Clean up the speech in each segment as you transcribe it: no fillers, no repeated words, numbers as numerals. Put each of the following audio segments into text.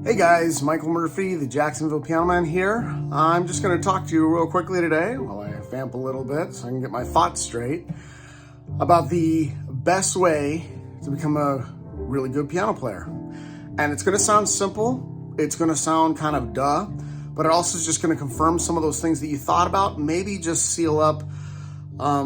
Hey guys, Michael Murphy, the Jacksonville Piano Man here. I'm just going to talk to you real quickly today while I vamp a little bit so I can get my thoughts straight about the best way to become a really good piano player. And it's going to sound simple, it's going to sound kind of duh, but it also is just going to confirm some of those things that you thought about, maybe just seal up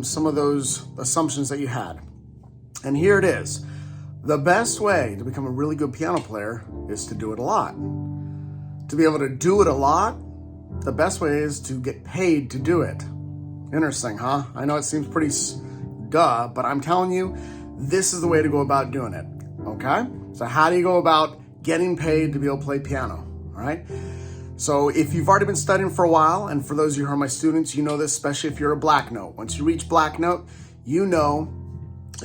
some of those assumptions that you had. And here it is. The best way to become a really good piano player is to do it a lot. To be able to do it a lot, the best way is to get paid to do it. Interesting, huh? I know it seems pretty duh, but I'm telling you, this is the way to go about doing it, okay? So how do you go about getting paid to be able to play piano, all right? So if you've already been studying for a while, and for those of you who are my students, you know this, especially if you're a black note. Once you reach black note, you know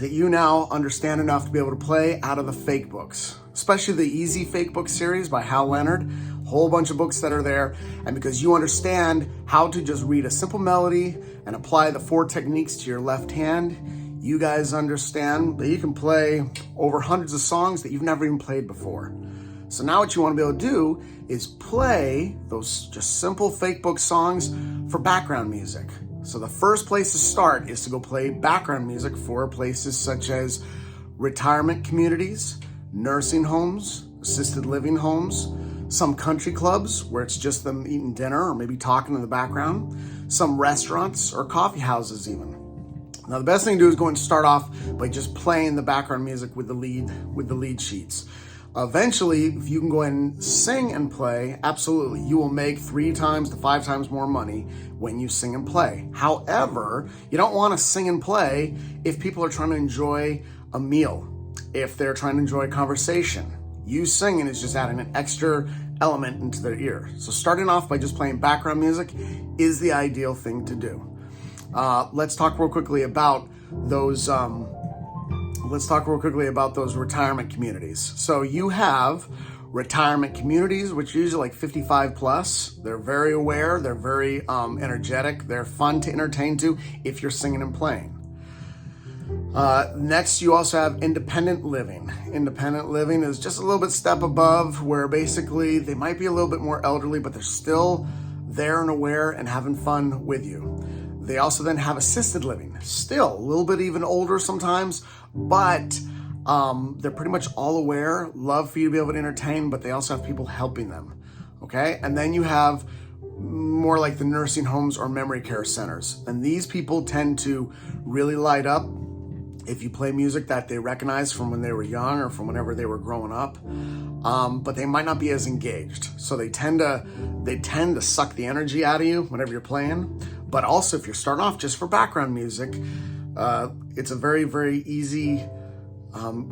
that you now understand enough to be able to play out of the fake books, especially the Easy Fake Book series by Hal Leonard, a whole bunch of books that are there. And because you understand how to just read a simple melody and apply the 4 techniques to your left hand, you guys understand that you can play over hundreds of songs that you've never even played before. So now what you want to be able to do is play those just simple fake book songs for background music. So the first place to start is to go play background music for places such as retirement communities, nursing homes, assisted living homes, some country clubs where it's just them eating dinner or maybe talking in the background, some restaurants or coffee houses even. Now the best thing to do is go and start off by just playing the background music with the lead sheets. Eventually, if you can go and sing and play, absolutely, you will make 3 times to 5 times more money when you sing and play. However, you don't want to sing and play if people are trying to enjoy a meal, if they're trying to enjoy a conversation. You singing is just adding an extra element into their ear. So starting off by just playing background music is the ideal thing to do. Let's talk real quickly about those retirement communities. So you have retirement communities, which are usually like 55 plus. They're very aware, they're very energetic, they're fun to entertain to if you're singing and playing. Next, you also have independent living. Independent living is just a little bit step above, where basically they might be a little bit more elderly, but they're still there and aware and having fun with you. They also then have assisted living, still a little bit even older sometimes, but they're pretty much all aware, love for you to be able to entertain, but they also have people helping them, okay? And then you have more like the nursing homes or memory care centers. And these people tend to really light up if you play music that they recognize from when they were young or from whenever they were growing up, but they might not be as engaged. So they tend to suck the energy out of you whenever you're playing. But also, if you're starting off just for background music, it's a very, very easy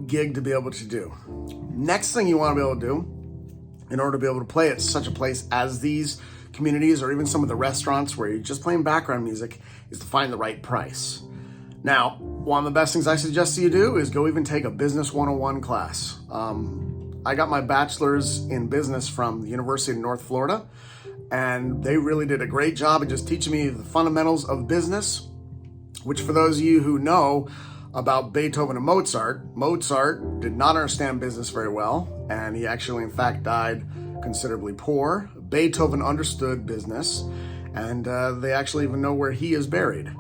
gig to be able to do. Next thing you want to be able to do in order to be able to play at such a place as these communities or even some of the restaurants where you're just playing background music is to find the right price. Now, one of the best things I suggest you do is go even take a Business 101 class. I got my bachelor's in business from the University of North Florida, and they really did a great job of just teaching me the fundamentals of business, which for those of you who know about Beethoven and Mozart did not understand business very well, and he actually, in fact, died considerably poor. Beethoven understood business, and they actually even know where he is buried.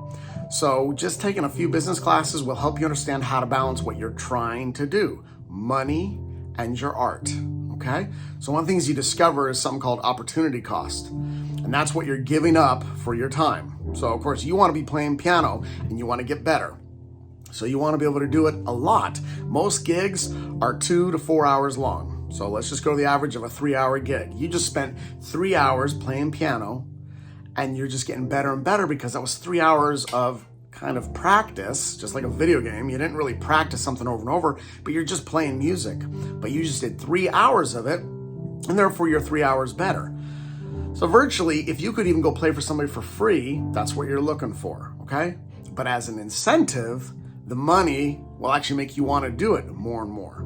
So just taking a few business classes will help you understand how to balance what you're trying to do, money and your art, okay? So one of the things you discover is something called opportunity cost, and that's what you're giving up for your time. So of course you want to be playing piano and you want to get better. So you want to be able to do it a lot. Most gigs are 2 to 4 hours long. So let's just go to the average of a 3-hour gig. You just spent 3 hours playing piano and you're just getting better and better because that was 3 hours of kind of practice, just like a video game. You didn't really practice something over and over, but you're just playing music. But you just did 3 hours of it, and therefore you're 3 hours better. So virtually, if you could even go play for somebody for free, that's what you're looking for, okay? But as an incentive, the money will actually make you want to do it more and more.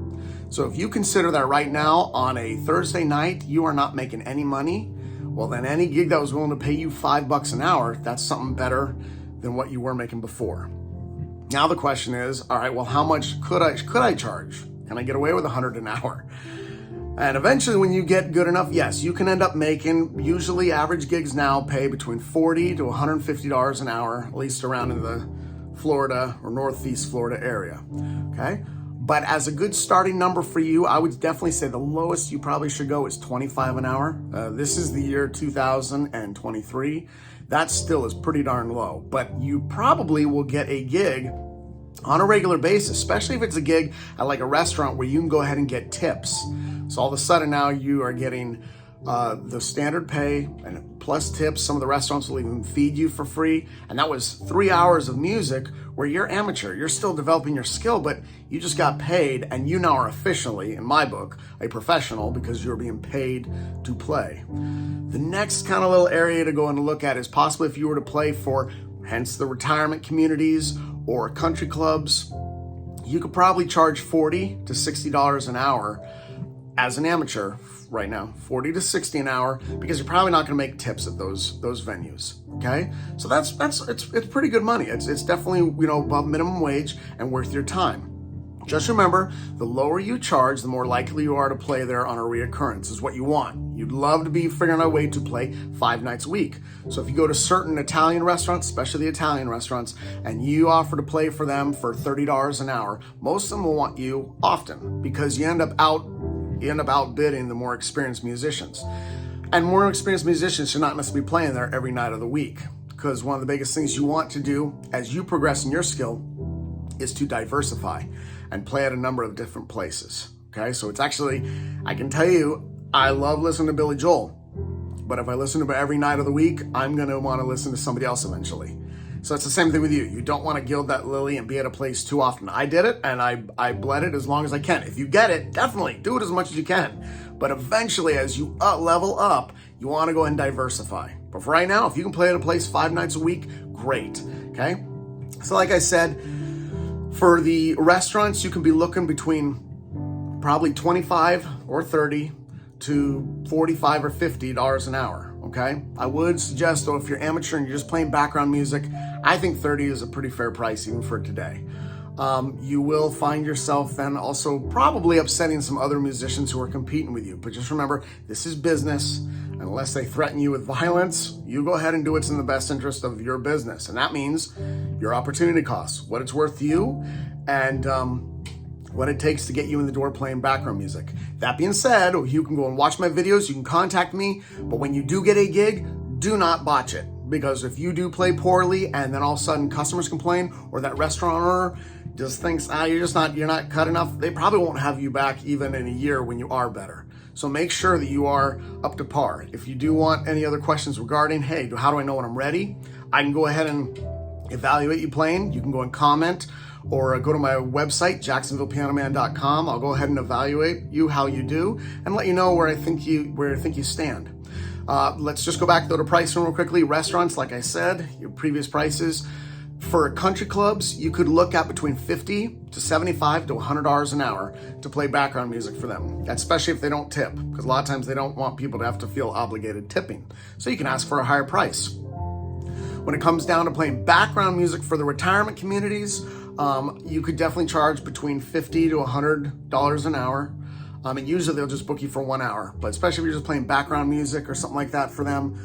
So if you consider that right now on a Thursday night, you are not making any money, well then any gig that was willing to pay you $5 an hour, that's something better than what you were making before. Now the question is, all right, well, how much could I charge? Can I get away with $100 an hour? And eventually when you get good enough, yes, you can end up making, usually average gigs now pay between $40 to $150 an hour, at least around in the Florida or Northeast Florida area, okay? But as a good starting number for you, I would definitely say the lowest you probably should go is $25 an hour. This is the year 2023. That still is pretty darn low, but you probably will get a gig on a regular basis, especially if it's a gig at like a restaurant where you can go ahead and get tips. So all of a sudden now you are getting the standard pay and plus tips. Some of the restaurants will even feed you for free. And that was 3 hours of music where you're amateur. You're still developing your skill, but you just got paid, and you now are officially, in my book, a professional because you're being paid to play. The next kind of little area to go and look at is possibly if you were to play for, hence the retirement communities or country clubs, you could probably charge $40 to $60 an hour as an amateur right now, $40 to $60 an hour, because you're probably not going to make tips at those venues. Okay, so it's pretty good money. It's definitely, you know, above minimum wage and worth your time. Just remember, the lower you charge, the more likely you are to play there on a reoccurrence is what you want. You'd love to be figuring out a way to play 5 nights a week. So if you go to certain Italian restaurants, especially the Italian restaurants, and you offer to play for them for $30 an hour, most of them will want you often because you end up outbidding the more experienced musicians. And more experienced musicians should not necessarily be playing there every night of the week, because one of the biggest things you want to do as you progress in your skill is to diversify and play at a number of different places. Okay, so it's actually, I can tell you, I love listening to Billy Joel, but if I listen to it every night of the week, I'm going to want to listen to somebody else eventually. So it's the same thing with you. You don't want to gild that lily and be at a place too often. I did it, and I bled it as long as I can. If you get it, definitely do it as much as you can. But eventually, as you level up, you want to go and diversify. But for right now, if you can play at a place 5 nights a week, great. Okay? So like I said, for the restaurants, you can be looking between probably $25 or $30 to $45 or $50 an hour. Okay, I would suggest, though, if you're amateur and you're just playing background music, I think $30 is a pretty fair price even for today. You will find yourself then also probably upsetting some other musicians who are competing with you. But just remember, this is business. Unless they threaten you with violence, you go ahead and do what's in the best interest of your business. And that means your opportunity costs, what it's worth to you, and what it takes to get you in the door playing background music. That being said, you can go and watch my videos, you can contact me, but when you do get a gig, do not botch it. Because if you do play poorly and then all of a sudden customers complain, or that restaurant owner just thinks, you're not cut enough, they probably won't have you back even in a year when you are better. So make sure that you are up to par. If you do want any other questions regarding, hey, how do I know when I'm ready? I can go ahead and evaluate you playing. You can go and comment, or go to my website, JacksonvillePianoMan.com. I'll go ahead and evaluate you, how you do, and let you know where I think you stand. Let's just go back though to pricing real quickly. Restaurants, like I said, your previous prices. For country clubs, you could look at between $50 to $75 to $100 an hour to play background music for them, especially if they don't tip, because a lot of times they don't want people to have to feel obligated tipping. So you can ask for a higher price. When it comes down to playing background music for the retirement communities, you could definitely charge between $50 to $100 an hour. And usually they'll just book you for 1 hour, but especially if you're just playing background music or something like that for them,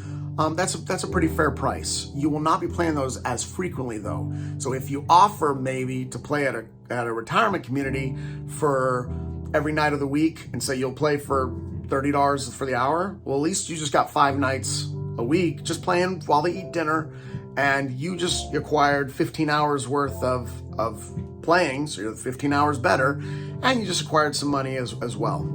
that's a pretty fair price. You will not be playing those as frequently though. So if you offer maybe to play at a retirement community for every night of the week and say you'll play for $30 for the hour, well, at least you just got 5 nights a week just playing while they eat dinner, and you just acquired 15 hours worth of playing, so you're 15 hours better, and you just acquired some money as well.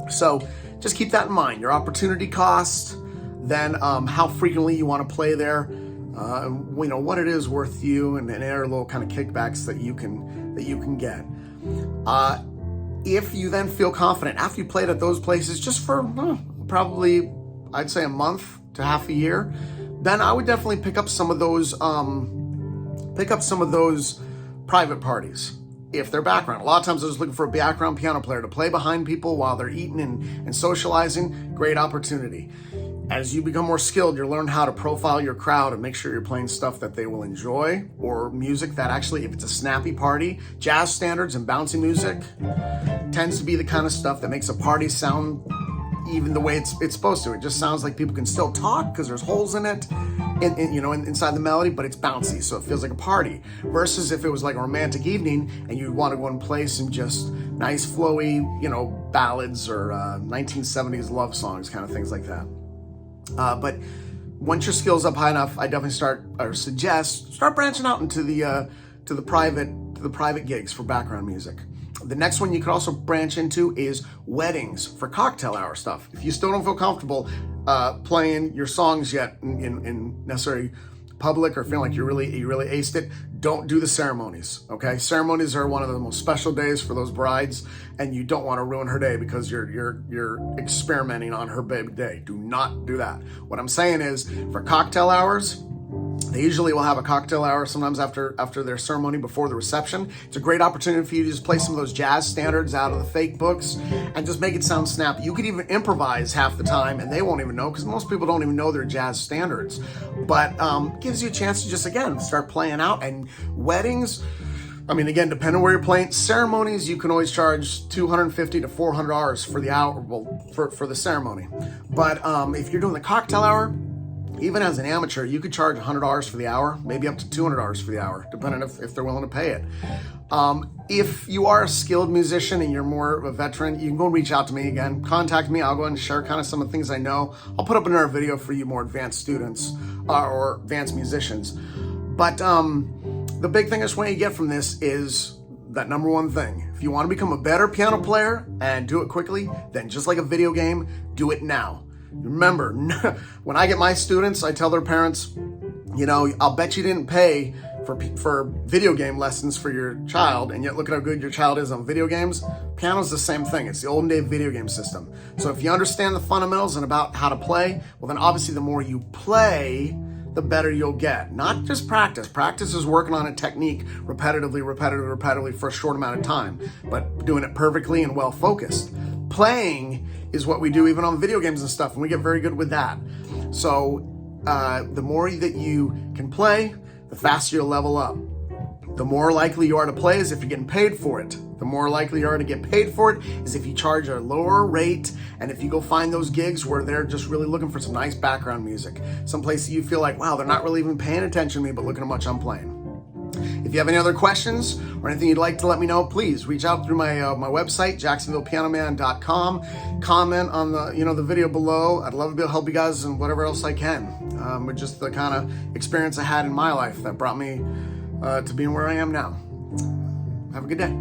So just keep that in mind, your opportunity cost, then how frequently you want to play there, what it is worth to you, and any other little kind of kickbacks that you can get. If you then feel confident after you played at those places just for probably, I'd say, a month to half a year, then I would definitely pick up some of those private parties. If they're background, a lot of times I was looking for a background piano player to play behind people while they're eating and socializing. Great opportunity. As you become more skilled, you'll learn how to profile your crowd and make sure you're playing stuff that they will enjoy, or music that actually, if it's a snappy party, jazz standards and bouncy music tends to be the kind of stuff that makes a party sound even the way it's supposed to. It just sounds like people can still talk because there's holes in it, inside the melody, but it's bouncy, so it feels like a party. Versus if it was like a romantic evening and you'd want to go and play some just nice flowy, ballads or 1970s love songs, kind of things like that. But once your skills up high enough, I definitely suggest start branching out into the private gigs for background music. The next one you could also branch into is weddings for cocktail hour stuff. If you still don't feel comfortable playing your songs yet in necessarily public, or feeling like you really aced it, don't do the ceremonies, okay? Ceremonies are one of the most special days for those brides, and you don't want to ruin her day because you're experimenting on her big day. Do not do that. What I'm saying is, for cocktail hours, they usually will have a cocktail hour sometimes after their ceremony, before the reception. It's a great opportunity for you to just play some of those jazz standards out of the fake books and just make it sound snappy. You could even improvise half the time and they won't even know, because most people don't even know their jazz standards. But gives you a chance to just, again, start playing out. And weddings, again, depending on where you're playing. Ceremonies, you can always charge $250 to $400 for the hour, for the ceremony. But if you're doing the cocktail hour, even as an amateur, you could charge $100 for the hour, maybe up to $200 for the hour, depending if they're willing to pay it. If you are a skilled musician and you're more of a veteran, you can go and reach out to me again. Contact me. I'll go and share kind of some of the things I know. I'll put up another video for you more advanced students or advanced musicians. But the big thing I just want you to get from this is that number one thing. If you want to become a better piano player and do it quickly, then just like a video game, do it now. Remember, when I get my students, I tell their parents, I'll bet you didn't pay for video game lessons for your child, and yet look at how good your child is on video games. Piano's the same thing. It's the olden day video game system. So if you understand the fundamentals and about how to play, well, then obviously the more you play, the better you'll get. Not just practice. Practice is working on a technique repetitively for a short amount of time, but doing it perfectly and well focused. Playing is what we do even on video games and stuff, and we get very good with that. So the more that you can play, the faster you'll level up. The more likely you are to play is if you're getting paid for it. The more likely you are to get paid for it is if you charge a lower rate, and if you go find those gigs where they're just really looking for some nice background music, someplace that you feel like, wow, they're not really even paying attention to me, but look at how much I'm playing. If you have any other questions or anything you'd like to let me know, please reach out through my website, JacksonvillePianoMan.com. Comment on the video below. I'd love to be able to help you guys in whatever else I can. With just the kind of experience I had in my life that brought me to being where I am now. Have a good day.